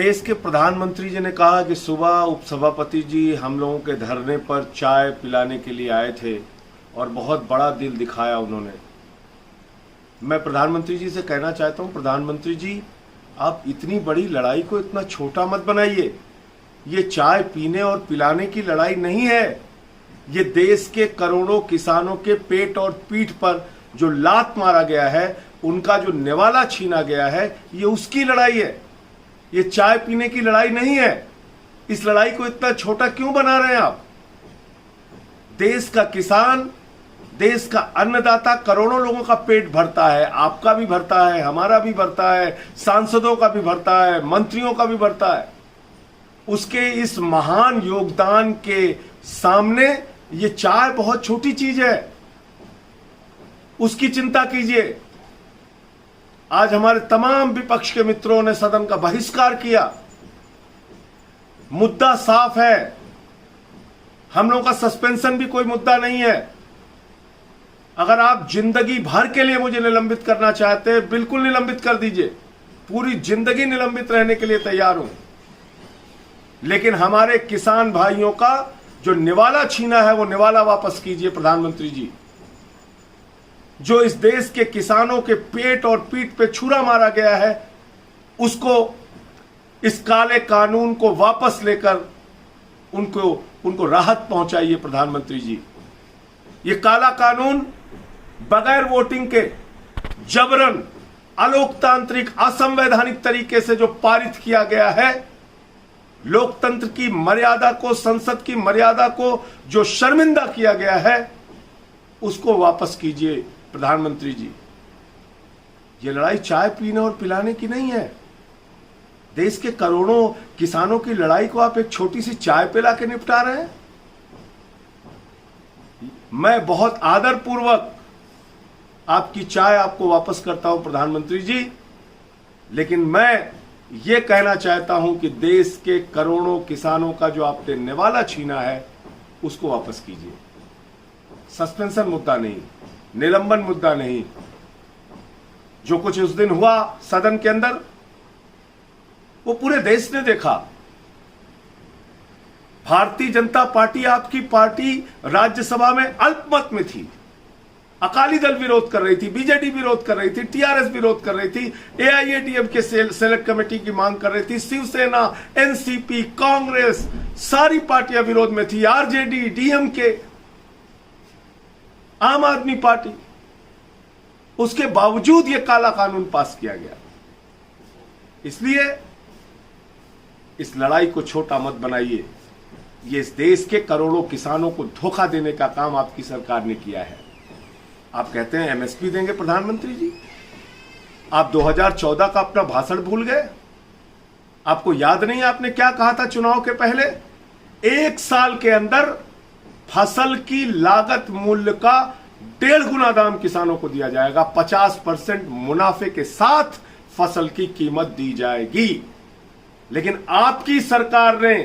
देश के प्रधानमंत्री जी ने कहा कि सुबह उपसभापति जी हम लोगों के धरने पर चाय पिलाने के लिए आए थे और बहुत बड़ा दिल दिखाया उन्होंने। मैं प्रधानमंत्री जी से कहना चाहता हूं, प्रधानमंत्री जी आप इतनी बड़ी लड़ाई को इतना छोटा मत बनाइए। ये चाय पीने और पिलाने की लड़ाई नहीं है, ये देश के करोड़ों किसानों के पेट और पीठ पर जो लात मारा गया है, उनका जो निवाला छीना गया है, ये उसकी लड़ाई है। ये चाय पीने की लड़ाई नहीं है। इस लड़ाई को इतना छोटा क्यों बना रहे हैं आप? देश का किसान, देश का अन्नदाता करोड़ों लोगों का पेट भरता है, आपका भी भरता है, हमारा भी भरता है, सांसदों का भी भरता है, मंत्रियों का भी भरता है। उसके इस महान योगदान के सामने ये चाय बहुत छोटी चीज है, उसकी चिंता कीजिए। आज हमारे तमाम विपक्ष के मित्रों ने सदन का बहिष्कार किया। मुद्दा साफ है, हम लोगों का सस्पेंशन भी कोई मुद्दा नहीं है। अगर आप जिंदगी भर के लिए मुझे निलंबित करना चाहते हैं, बिल्कुल निलंबित कर दीजिए, पूरी जिंदगी निलंबित रहने के लिए तैयार हूं। लेकिन हमारे किसान भाइयों का जो निवाला छीना है, वो निवाला वापस कीजिए प्रधानमंत्री जी। जो इस देश के किसानों के पेट और पीठ पे छुरा मारा गया है, उसको, इस काले कानून को वापस लेकर उनको राहत पहुंचाइए प्रधानमंत्री जी। ये काला कानून बगैर वोटिंग के जबरन, अलोकतांत्रिक, असंवैधानिक तरीके से जो पारित किया गया है, लोकतंत्र की मर्यादा को, संसद की मर्यादा को जो शर्मिंदा किया गया है, उसको वापस कीजिए प्रधानमंत्री जी। ये लड़ाई चाय पीने और पिलाने की नहीं है। देश के करोड़ों किसानों की लड़ाई को आप एक छोटी सी चाय पिला के निपटा रहे हैं। मैं बहुत आदरपूर्वक आपकी चाय आपको वापस करता हूं प्रधानमंत्री जी, लेकिन मैं ये कहना चाहता हूं कि देश के करोड़ों किसानों का जो आपने निवाला छीना है, उसको वापस कीजिए। सस्पेंशन मुद्दा नहीं, निलंबन मुद्दा नहीं। जो कुछ उस दिन हुआ सदन के अंदर, वो पूरे देश ने देखा। भारतीय जनता पार्टी, आपकी पार्टी राज्यसभा में अल्पमत में थी। अकाली दल विरोध कर रही थी, बीजेडी विरोध कर रही थी, टीआरएस विरोध कर रही थी, एआईएडीएमके सेलेक्ट कमेटी की मांग कर रही थी, शिवसेना, एनसीपी, कांग्रेस, सारी पार्टियां विरोध में थी, आरजेडी, डीएमके, आम आदमी पार्टी। उसके बावजूद यह काला कानून पास किया गया। इसलिए इस लड़ाई को छोटा मत बनाइए। ये इस देश के करोड़ों किसानों को धोखा देने का काम आपकी सरकार ने किया है। आप कहते हैं एमएसपी देंगे प्रधानमंत्री जी, आप 2014 का अपना भाषण भूल गए? आपको याद नहीं आपने क्या कहा था चुनाव के पहले? 1 साल के अंदर फसल की लागत मूल्य का 1.5 गुना दाम किसानों को दिया जाएगा। 50% मुनाफे के साथ फसल की कीमत दी जाएगी। लेकिन आपकी सरकार ने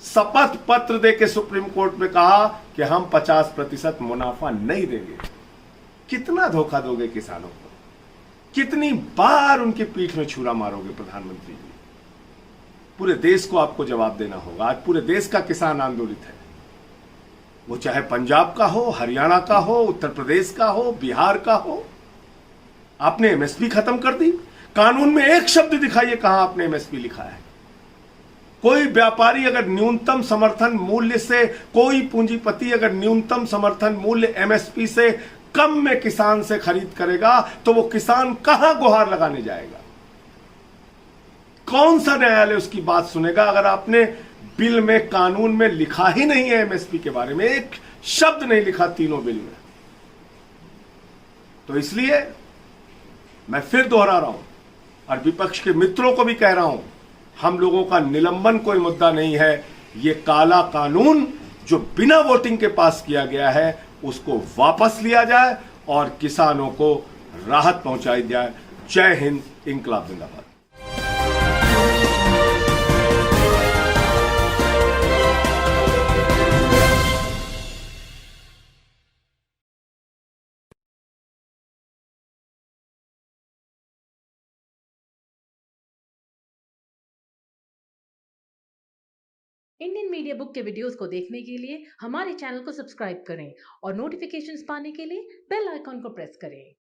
शपथ पत्र देकर सुप्रीम कोर्ट में कहा कि हम 50% मुनाफा नहीं देंगे। कितना धोखा दोगे किसानों को? कितनी बार उनकी पीठ में छुरा मारोगे प्रधानमंत्री जी? पूरे देश को आपको जवाब देना होगा। आज पूरे देश का किसान आंदोलित है, वो चाहे पंजाब का हो, हरियाणा का हो, उत्तर प्रदेश का हो, बिहार का हो। आपने एमएसपी खत्म कर दी। कानून में एक शब्द दिखाइए कहां आपने एमएसपी लिखा है। कोई व्यापारी अगर न्यूनतम समर्थन मूल्य से, कोई पूंजीपति अगर न्यूनतम समर्थन मूल्य एमएसपी से कम में किसान से खरीद करेगा, तो वो किसान कहां गुहार लगाने जाएगा? कौन सा न्यायालय उसकी बात सुनेगा? अगर आपने बिल में, कानून में लिखा ही नहीं है एमएसपी के बारे में, एक शब्द नहीं लिखा तीनों बिल में, तो इसलिए मैं फिर दोहरा रहा हूं और विपक्ष के मित्रों को भी कह रहा हूं, हम लोगों का निलंबन कोई मुद्दा नहीं है। ये काला कानून जो बिना वोटिंग के पास किया गया है, उसको वापस लिया जाए और किसानों को राहत पहुंचाई जाए। जय हिंद, इंकलाब जिंदाबाद। इंडियन मीडिया बुक के वीडियोस को देखने के लिए हमारे चैनल को सब्सक्राइब करें और नोटिफिकेशंस पाने के लिए बेल आइकॉन को प्रेस करें।